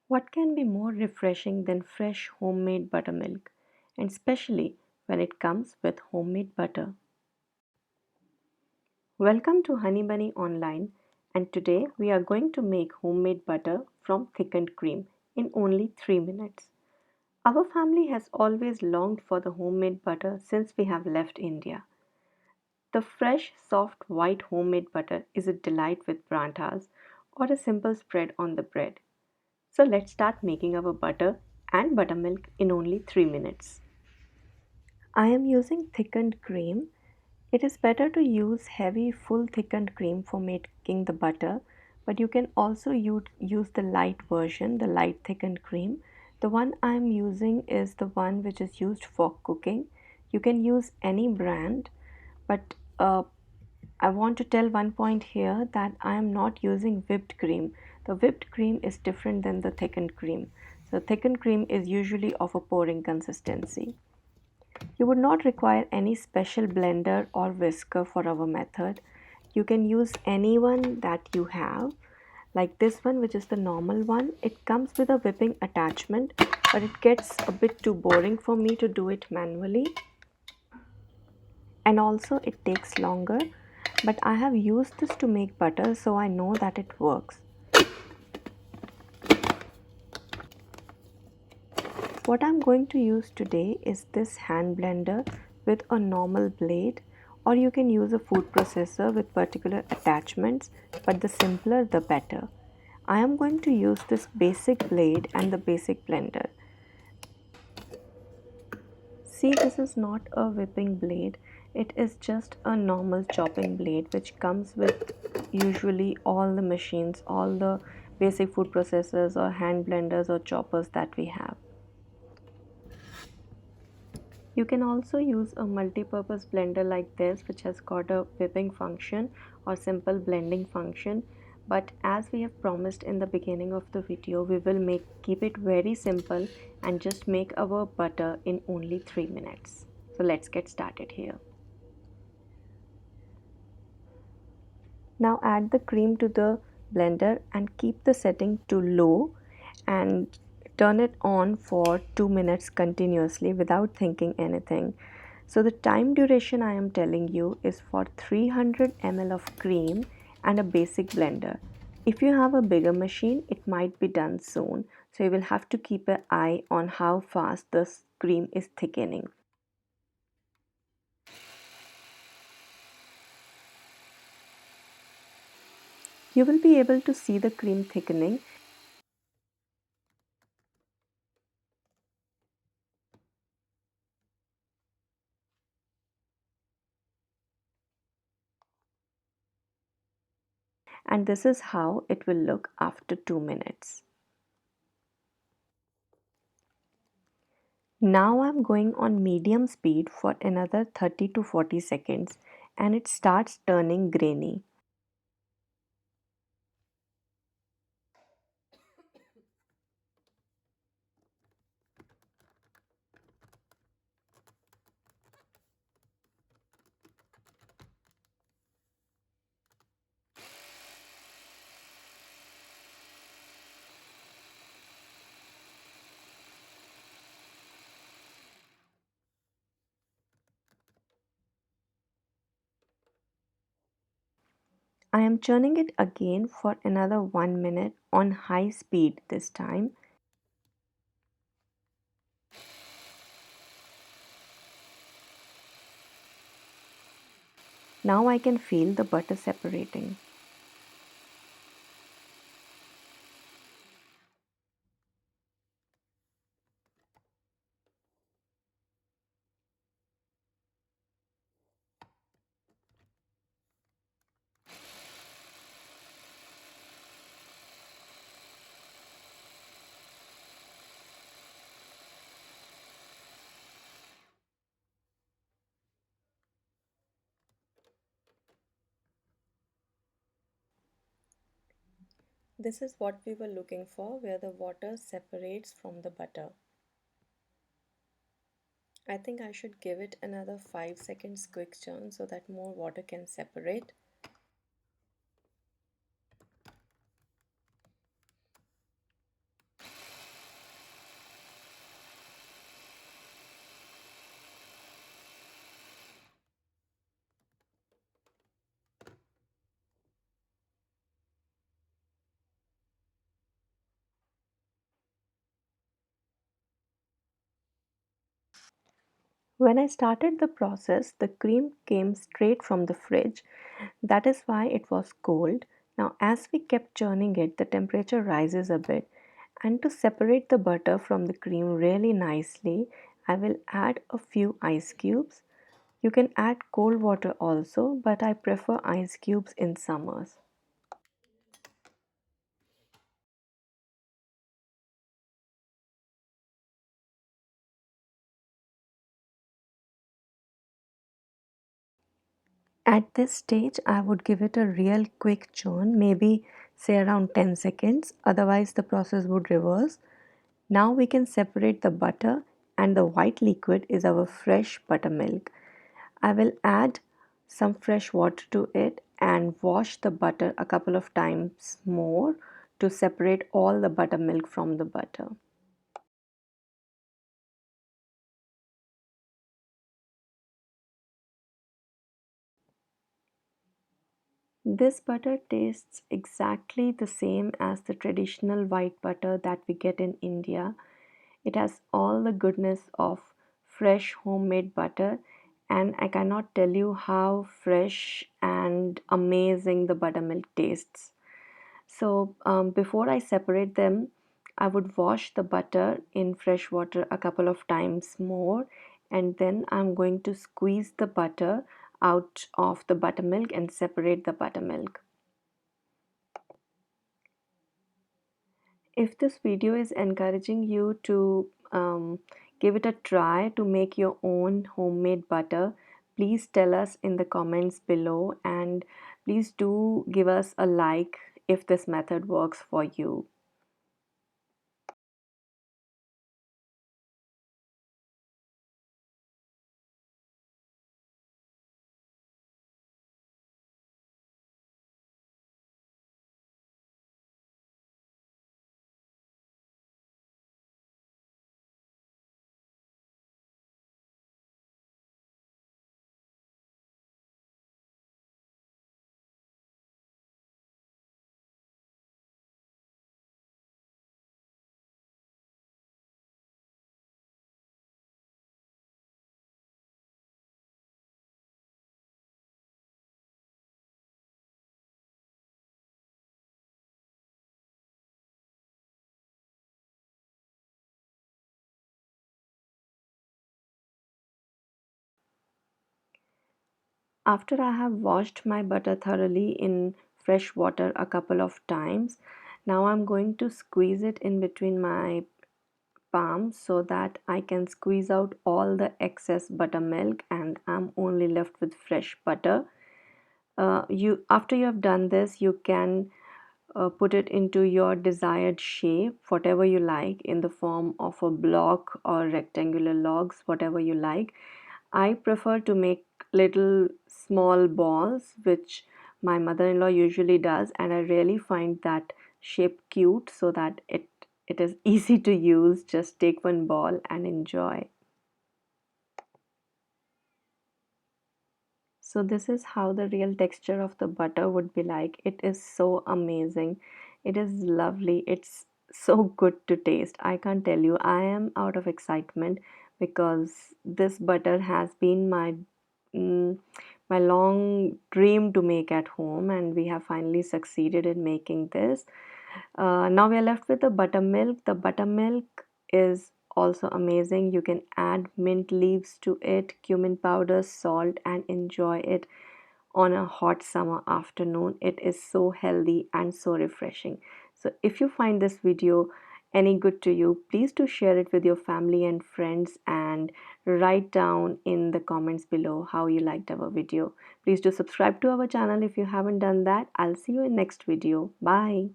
What can be more refreshing than fresh homemade buttermilk, and especially when it comes with homemade butter? Welcome to Honey Bunny Online, and today we are going to make homemade butter from thickened cream in only 3 minutes. Our family has always longed for the homemade butter since we have left India. The fresh, soft, white homemade butter is a delight with pranthas or a simple spread on the bread. So let's start making our butter and buttermilk in only 3 minutes. I am using thickened cream. It is better to use heavy, full thickened cream for making the butter, but you can also use the light version, the light thickened cream. The one I am using is the one which is used for cooking. You can use any brand, but I want to tell one point here that I am not using whipped cream. The whipped cream is different than the thickened cream. So thickened cream is usually of a pouring consistency. You would not require any special blender or whisker for our method. You can use any one that you have, like this one, which is the normal one. It comes with a whipping attachment, but it gets a bit too boring for me to do it manually, and also it takes longer. But I have used this to make butter, so I know that it works. What I'm going to use today is this hand blender with a normal blade, or you can use a food processor with particular attachments, but the simpler the better. I am going to use this basic blade and the basic blender. See, this is not a whipping blade, it is just a normal chopping blade which comes with usually all the machines, all the basic food processors or hand blenders or choppers that we have. You can also use a multi-purpose blender like this which has got a whipping function or simple blending function, but as we have promised in the beginning of the video, we will keep it very simple and just make our butter in only 3 minutes. So let's get started here. Now add the cream to the blender and keep the setting to low and turn it on for 2 minutes continuously without thinking anything. So the time duration I am telling you is for 300 ml of cream and a basic blender. If you have a bigger machine, it might be done soon. So you will have to keep an eye on how fast the cream is thickening. You will be able to see the cream thickening. And this is how it will look after 2 minutes. Now I'm going on medium speed for another 30 to 40 seconds and it starts turning grainy. I am churning it again for another 1 minute on high speed this time. Now I can feel the butter separating. This is what we were looking for, where the water separates from the butter. I think I should give it another 5 seconds quick churn so that more water can separate. When I started the process, the cream came straight from the fridge. That is why it was cold. Now, as we kept churning it, the temperature rises a bit. And to separate the butter from the cream really nicely, I will add a few ice cubes. You can add cold water also, but I prefer ice cubes in summers. At this stage, I would give it a real quick churn, maybe say around 10 seconds, otherwise, the process would reverse. Now we can separate the butter, and the white liquid is our fresh buttermilk. I will add some fresh water to it and wash the butter a couple of times more to separate all the buttermilk from the butter. This butter tastes exactly the same as the traditional white butter that we get in India. It has all the goodness of fresh homemade butter, and I cannot tell you how fresh and amazing the buttermilk tastes. So, before I separate them, I would wash the butter in fresh water a couple of times more, and then I'm going to squeeze the butter out of the buttermilk and separate the buttermilk. If this video is encouraging you to give it a try to make your own homemade butter, please tell us in the comments below, and please do give us a like if this method works for you. After I have washed my butter thoroughly in fresh water a couple of times, now I'm going to squeeze it in between my palms so that I can squeeze out all the excess buttermilk and I'm only left with fresh butter. You after you have done this, you can put it into your desired shape, whatever you like, in the form of a block or rectangular logs, whatever you like. I prefer to make little small balls, which my mother-in-law usually does, and I really find that shape cute so that it is easy to use. Just take one ball and enjoy. So this is how the real texture of the butter would be like. It is so amazing. It is lovely. It's so good to taste. I can't tell you. I am out of excitement because this butter has been mm, my long dream to make at home, and we have finally succeeded in making this. Now we are left with the buttermilk. The buttermilk is also amazing. You can add mint leaves to it, cumin powder, salt, and enjoy it on a hot summer afternoon. It is so healthy and so refreshing. So if you find this video any good to you, please do share it with your family and friends and write down in the comments below how you liked our video. Please do subscribe to our channel if you haven't done that. I'll see you in next video. Bye.